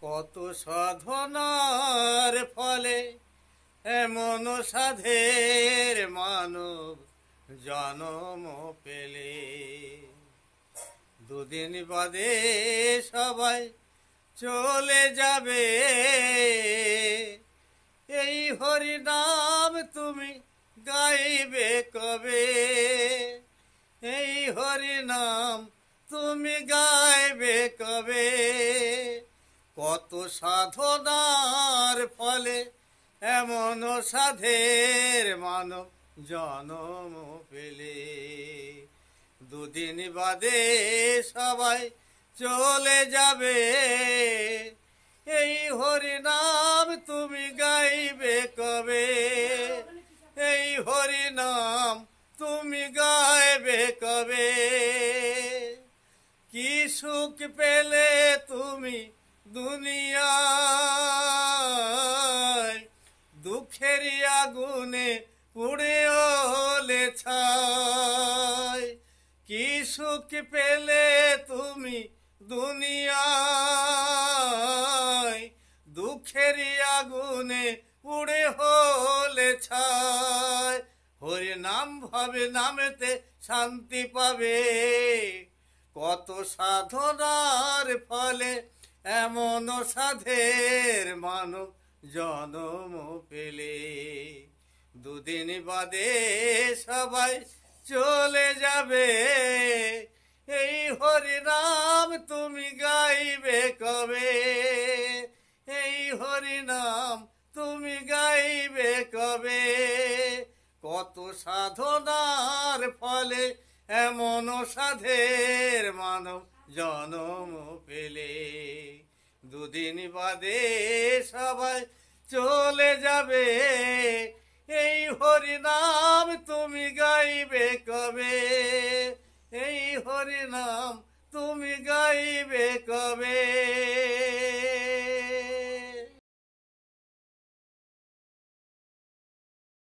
কত সাধনার ফলে এমন সাধের মানব জন্ম পেলে। দুদিন বাদে সবাই চলে যাবে, এই হরি নাম তুমি গাইবে কবে? এই হরি নাম তুমি গাইবে কবে? কত সাধনার ফলে এমন সাধের মানব জন্ম পেলে। দুদিন বাদে সবাই চলে যাবে, এই হরি নাম তুমি গাইবে কবে? এই হরি নাম তুমি গাইবে কবে? কি সুখ পেলে তুমি দুনিয়ায়, দুঃখের আগুনে পুড়ে হলে ছাই। কি সুখ পেলে তুমি দুনিয়ায়, দুঃখের আগুনে পুড়ে হলে ছাই। হরি নাম ভাবে নামেতে শান্তি পাবে, কত সাধনার ফলে এমন সাধের মানব জন্ম পেলে। দুদিন বাদে সবাই চলে যাবে, এই হরি নাম তুমি গাইবে কবে? এই হরি নাম তুমি গাইবে কবে? কত সাধনার ফলে এমন সাধের মানব জন্ম পেলে। দুদিন বাদে সবাই চলে যাবে, এই হরি নাম তুমি গাইবে কবে? এই হরি নাম তুমি গাইবে কবে?